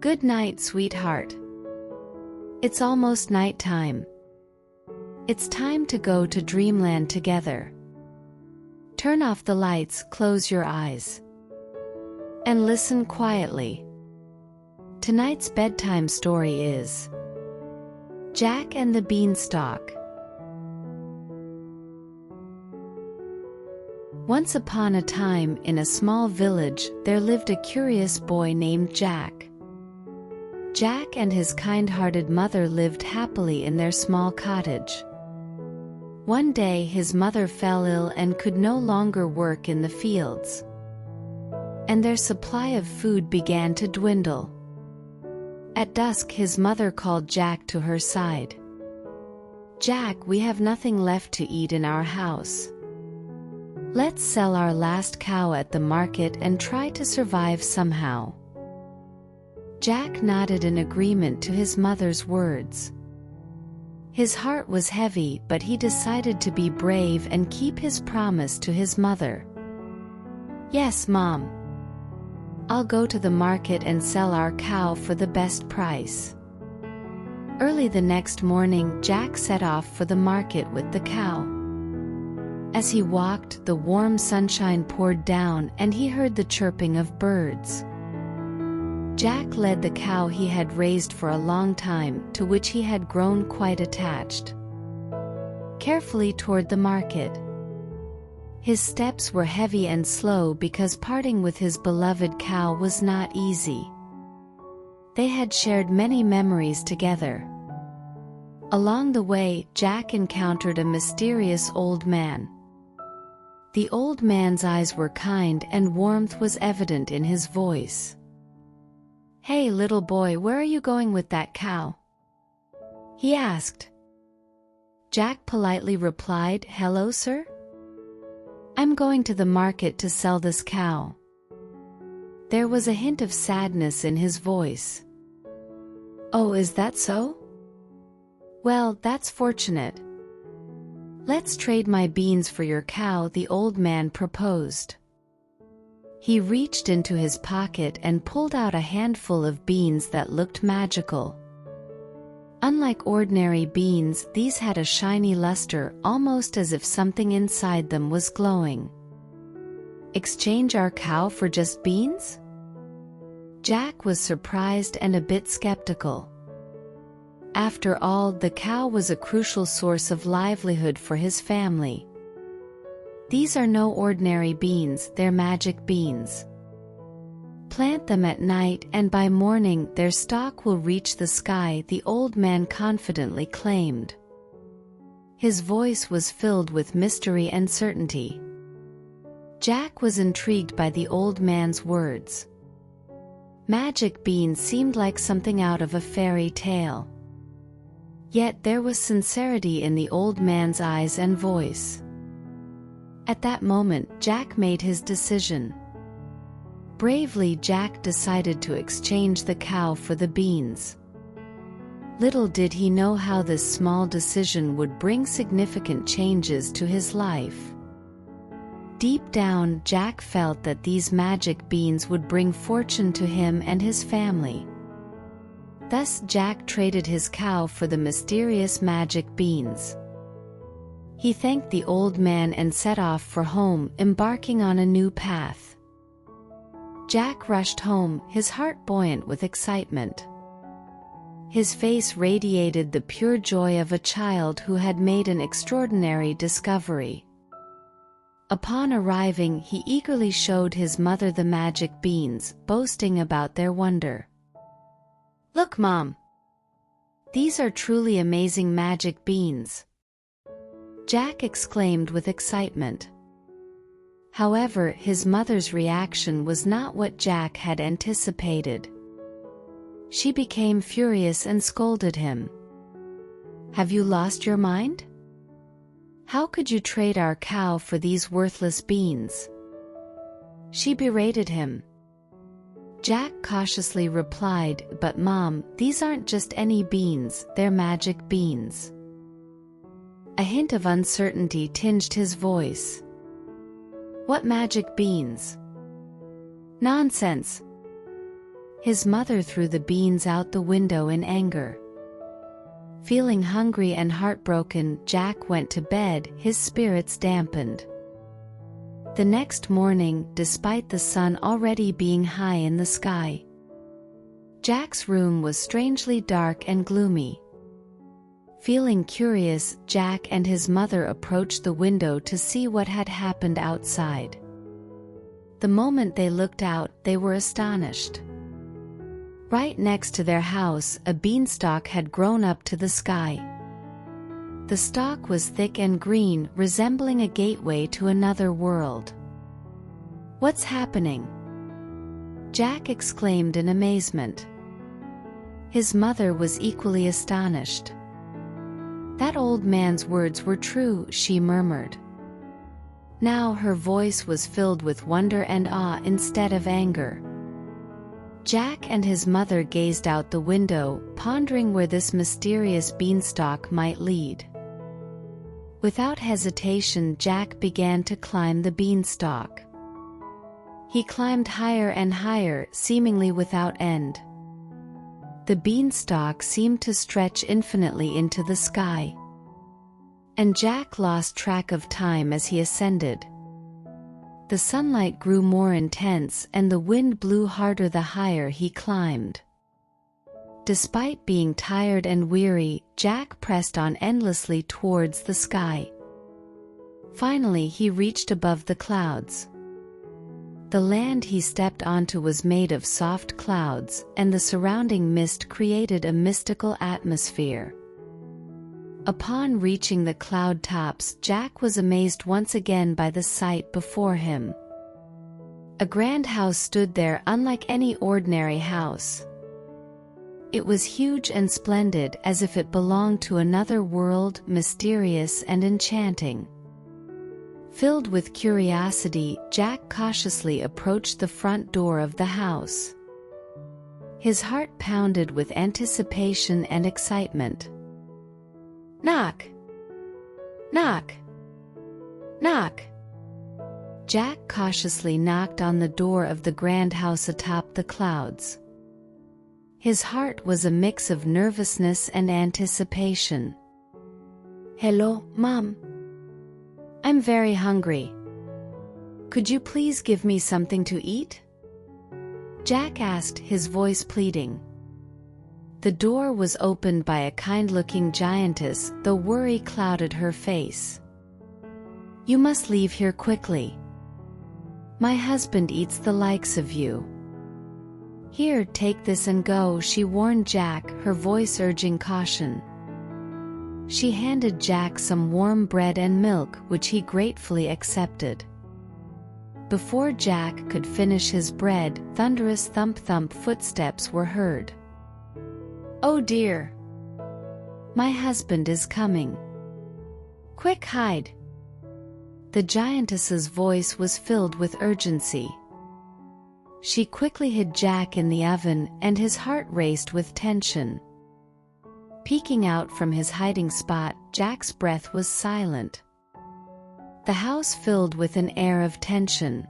Good night, sweetheart. It's almost nighttime. It's time to go to dreamland together. Turn off the lights, close your eyes, and listen quietly. Tonight's bedtime story is Jack and the Beanstalk. Once upon a time, in a small village, there lived a curious boy named Jack. Jack and his kind-hearted mother lived happily in their small cottage. One day his mother fell ill and could no longer work in the fields, and their supply of food began to dwindle. At dusk his mother called Jack to her side. "Jack, we have nothing left to eat in our house. Let's sell our last cow at the market and try to survive somehow." Jack nodded in agreement to his mother's words. His heart was heavy, but he decided to be brave and keep his promise to his mother. "Yes, Mom. I'll go to the market and sell our cow for the best price." Early the next morning, Jack set off for the market with the cow. As he walked, the warm sunshine poured down and he heard the chirping of birds. Jack led the cow he had raised for a long time, to which he had grown quite attached, carefully toward the market. His steps were heavy and slow because parting with his beloved cow was not easy. They had shared many memories together. Along the way, Jack encountered a mysterious old man. The old man's eyes were kind and warmth was evident in his voice. "Hey, little boy, where are you going with that cow?" he asked. Jack politely replied, "Hello, sir. I'm going to the market to sell this cow." There was a hint of sadness in his voice. "Oh, is that so? Well, that's fortunate. Let's trade my beans for your cow," the old man proposed. He reached into his pocket and pulled out a handful of beans that looked magical. Unlike ordinary beans, these had a shiny luster, almost as if something inside them was glowing. "Exchange our cow for just beans?" Jack was surprised and a bit skeptical. After all, the cow was a crucial source of livelihood for his family. "These are no ordinary beans, they're magic beans. Plant them at night and by morning their stalk will reach the sky," the old man confidently claimed. His voice was filled with mystery and certainty. Jack was intrigued by the old man's words. Magic beans seemed like something out of a fairy tale. Yet there was sincerity in the old man's eyes and voice. At that moment, Jack made his decision. Bravely, Jack decided to exchange the cow for the beans. Little did he know how this small decision would bring significant changes to his life. Deep down, Jack felt that these magic beans would bring fortune to him and his family. Thus, Jack traded his cow for the mysterious magic beans. He thanked the old man and set off for home, embarking on a new path. Jack rushed home, his heart buoyant with excitement. His face radiated the pure joy of a child who had made an extraordinary discovery. Upon arriving, he eagerly showed his mother the magic beans, boasting about their wonder. "Look, Mom! These are truly amazing magic beans," Jack exclaimed with excitement. However, his mother's reaction was not what Jack had anticipated. She became furious and scolded him. "Have you lost your mind? How could you trade our cow for these worthless beans?" She berated him. Jack cautiously replied, "But Mom, these aren't just any beans, they're magic beans." A hint of uncertainty tinged his voice. "What magic beans?" "Nonsense. His mother threw the beans out the window in anger. Feeling hungry and heartbroken, Jack went to bed, his spirits dampened. The next morning, despite the sun already being high in the sky, Jack's room was strangely dark and gloomy. Feeling curious, Jack and his mother approached the window to see what had happened outside. The moment they looked out, they were astonished. Right next to their house, a beanstalk had grown up to the sky. The stalk was thick and green, resembling a gateway to another world. "What's happening?" Jack exclaimed in amazement. His mother was equally astonished. "That old man's words were true," she murmured. Now her voice was filled with wonder and awe instead of anger. Jack and his mother gazed out the window, pondering where this mysterious beanstalk might lead. Without hesitation, Jack began to climb the beanstalk. He climbed higher and higher, seemingly without end. The beanstalk seemed to stretch infinitely into the sky, and Jack lost track of time as he ascended. The sunlight grew more intense and the wind blew harder the higher he climbed. Despite being tired and weary, Jack pressed on endlessly towards the sky. Finally, he reached above the clouds. The land he stepped onto was made of soft clouds, and the surrounding mist created a mystical atmosphere. Upon reaching the cloud tops, Jack was amazed once again by the sight before him. A grand house stood there, unlike any ordinary house. It was huge and splendid, as if it belonged to another world, mysterious and enchanting. Filled with curiosity, Jack cautiously approached the front door of the house. His heart pounded with anticipation and excitement. "Knock! Knock! Knock!" Jack cautiously knocked on the door of the grand house atop the clouds. His heart was a mix of nervousness and anticipation. "Hello, Mom. I'm very hungry. Could you please give me something to eat?" Jack asked, his voice pleading. The door was opened by a kind-looking giantess, though worry clouded her face. "You must leave here quickly. My husband eats the likes of you." "Here, take this and go," she warned Jack, her voice urging caution. She handed Jack some warm bread and milk, which he gratefully accepted. Before Jack could finish his bread, thunderous thump-thump footsteps were heard. "Oh dear! My husband is coming. Quick, hide!" The giantess's voice was filled with urgency. She quickly hid Jack in the oven, and his heart raced with tension. Peeking out from his hiding spot, Jack's breath was silent. The house filled with an air of tension.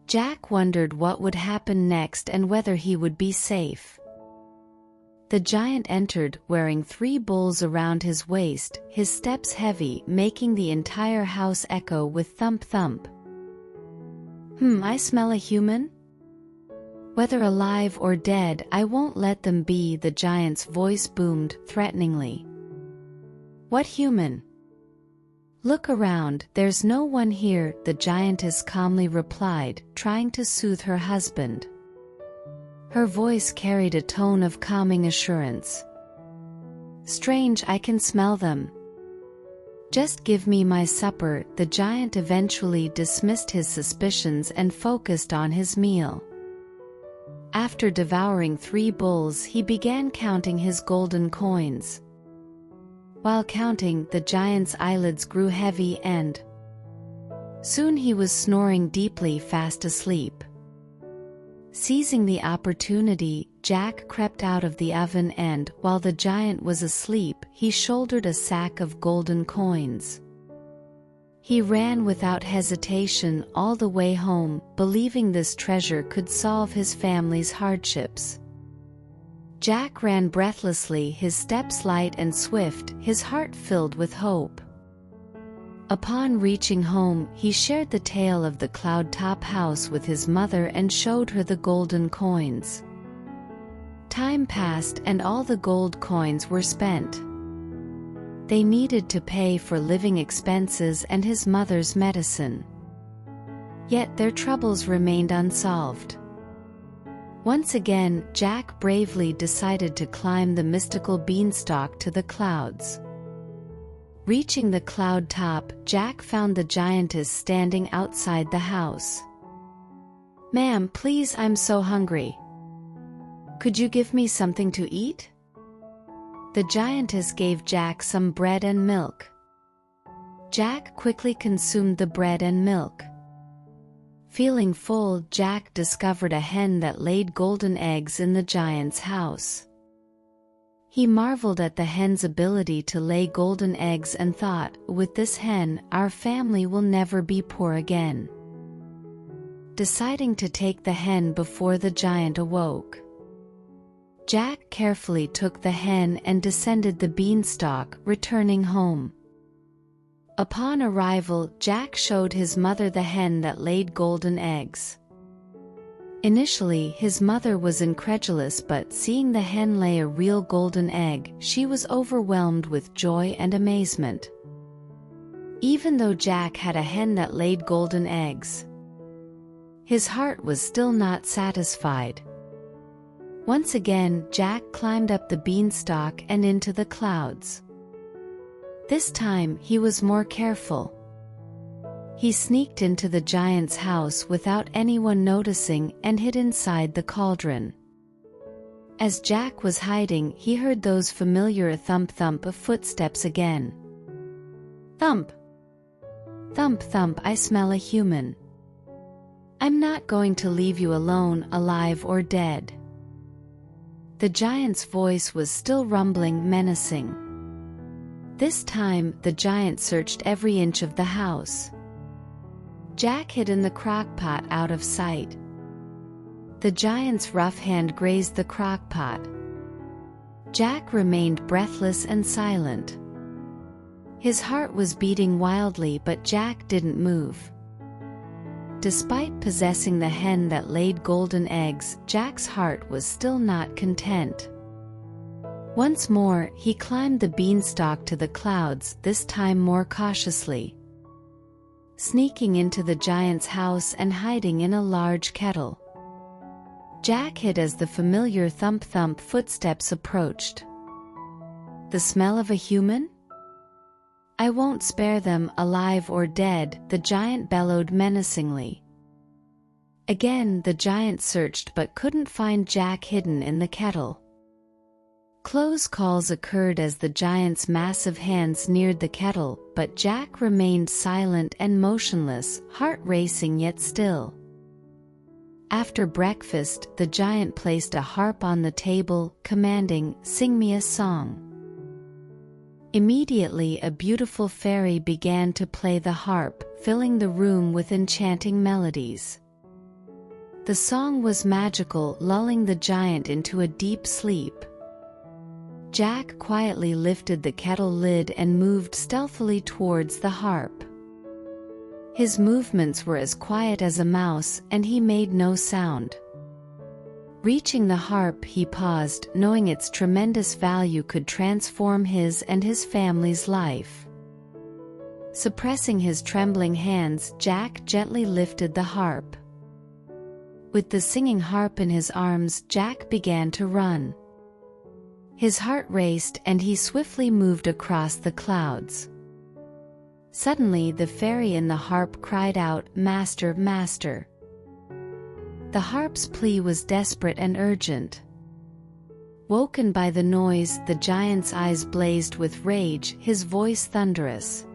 Jack wondered what would happen next and whether he would be safe. The giant entered, wearing 3 bowls around his waist, his steps heavy, making the entire house echo with thump-thump. I smell a human? Whether alive or dead, I won't let them be," the giant's voice boomed threateningly. "What human? Look around, there's no one here," the giantess calmly replied, trying to soothe her husband. Her voice carried a tone of calming assurance. "Strange, I can smell them. Just give me my supper." The giant eventually dismissed his suspicions and focused on his meal. After devouring 3 bowls, he began counting his golden coins. While counting, the giant's eyelids grew heavy and soon he was snoring deeply, fast asleep. Seizing the opportunity, Jack crept out of the oven and, while the giant was asleep, he shouldered a sack of golden coins. He ran without hesitation all the way home, believing this treasure could solve his family's hardships. Jack ran breathlessly, his steps light and swift, his heart filled with hope. Upon reaching home, he shared the tale of the cloud-top house with his mother and showed her the golden coins. Time passed and all the gold coins were spent. They needed to pay for living expenses and his mother's medicine. Yet their troubles remained unsolved. Once again, Jack bravely decided to climb the mystical beanstalk to the clouds. Reaching the cloud top, Jack found the giantess standing outside the house. "Ma'am, please, I'm so hungry. Could you give me something to eat?" The giantess gave Jack some bread and milk. Jack quickly consumed the bread and milk. Feeling full, Jack discovered a hen that laid golden eggs in the giant's house. He marveled at the hen's ability to lay golden eggs and thought, "With this hen, our family will never be poor again." Deciding to take the hen before the giant awoke, Jack carefully took the hen and descended the beanstalk, returning home. Upon arrival, Jack showed his mother the hen that laid golden eggs. Initially, his mother was incredulous, but seeing the hen lay a real golden egg, she was overwhelmed with joy and amazement. Even though Jack had a hen that laid golden eggs, his heart was still not satisfied. Once again, Jack climbed up the beanstalk and into the clouds. This time, he was more careful. He sneaked into the giant's house without anyone noticing and hid inside the cauldron. As Jack was hiding, he heard those familiar thump-thump of footsteps again. Thump! Thump thump, I smell a human. I'm not going to leave you alone, alive or dead. The giant's voice was still rumbling, menacing. This time, the giant searched every inch of the house. Jack hid in the crock-pot out of sight. The giant's rough hand grazed the crock-pot. Jack remained breathless and silent. His heart was beating wildly, but Jack didn't move. Despite possessing the hen that laid golden eggs, Jack's heart was still not content. Once more, he climbed the beanstalk to the clouds, this time more cautiously. Sneaking into the giant's house and hiding in a large kettle, Jack hid as the familiar thump-thump footsteps approached. The smell of a human? I won't spare them, alive or dead, the giant bellowed menacingly. Again, the giant searched but couldn't find Jack hidden in the kettle. Close calls occurred as the giant's massive hands neared the kettle, but Jack remained silent and motionless, heart racing yet still. After breakfast, the giant placed a harp on the table, commanding, "Sing me a song." Immediately, a beautiful fairy began to play the harp, filling the room with enchanting melodies. The song was magical, lulling the giant into a deep sleep. Jack quietly lifted the kettle lid and moved stealthily towards the harp. His movements were as quiet as a mouse, and he made no sound. Reaching the harp, he paused, knowing its tremendous value could transform his and his family's life. Suppressing his trembling hands, Jack gently lifted the harp. With the singing harp in his arms, Jack began to run. His heart raced and he swiftly moved across the clouds. Suddenly, the fairy in the harp cried out, "Master, master!" The harp's plea was desperate and urgent. Woken by the noise, the giant's eyes blazed with rage, his voice thunderous.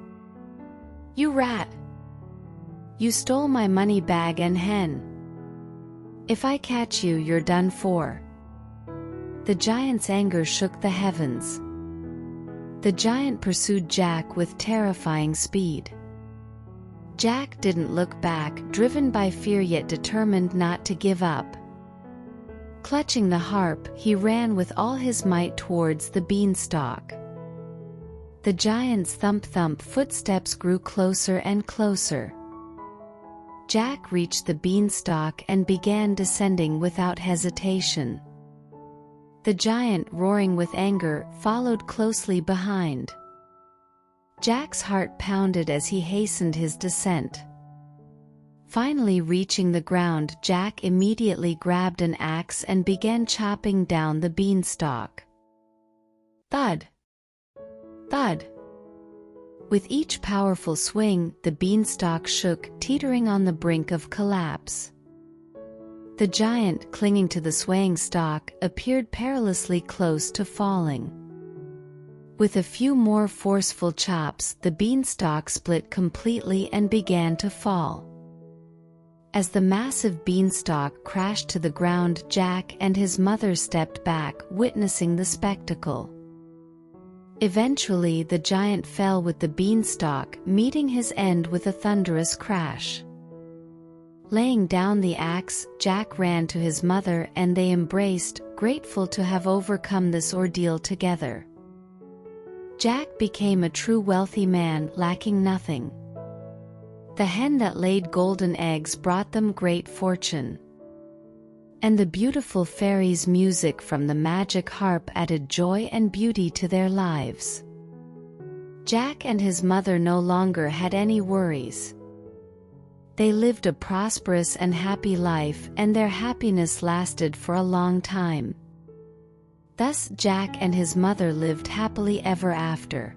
"You rat! You stole my money bag and hen! If I catch you, you're done for!" The giant's anger shook the heavens. The giant pursued Jack with terrifying speed. Jack didn't look back, driven by fear yet determined not to give up. Clutching the harp, he ran with all his might towards the beanstalk. The giant's thump-thump footsteps grew closer and closer. Jack reached the beanstalk and began descending without hesitation. The giant, roaring with anger, followed closely behind. Jack's heart pounded as he hastened his descent. Finally reaching the ground, Jack immediately grabbed an axe and began chopping down the beanstalk. Thud! Thud! With each powerful swing, the beanstalk shook, teetering on the brink of collapse. The giant, clinging to the swaying stalk, appeared perilously close to falling. With a few more forceful chops, the beanstalk split completely and began to fall. As the massive beanstalk crashed to the ground, Jack and his mother stepped back, witnessing the spectacle. Eventually, the giant fell with the beanstalk, meeting his end with a thunderous crash. Laying down the axe, Jack ran to his mother and they embraced, grateful to have overcome this ordeal together. Jack became a true wealthy man, lacking nothing. The hen that laid golden eggs brought them great fortune. And the beautiful fairies' music from the magic harp added joy and beauty to their lives. Jack and his mother no longer had any worries. They lived a prosperous and happy life, and their happiness lasted for a long time. Thus Jack and his mother lived happily ever after.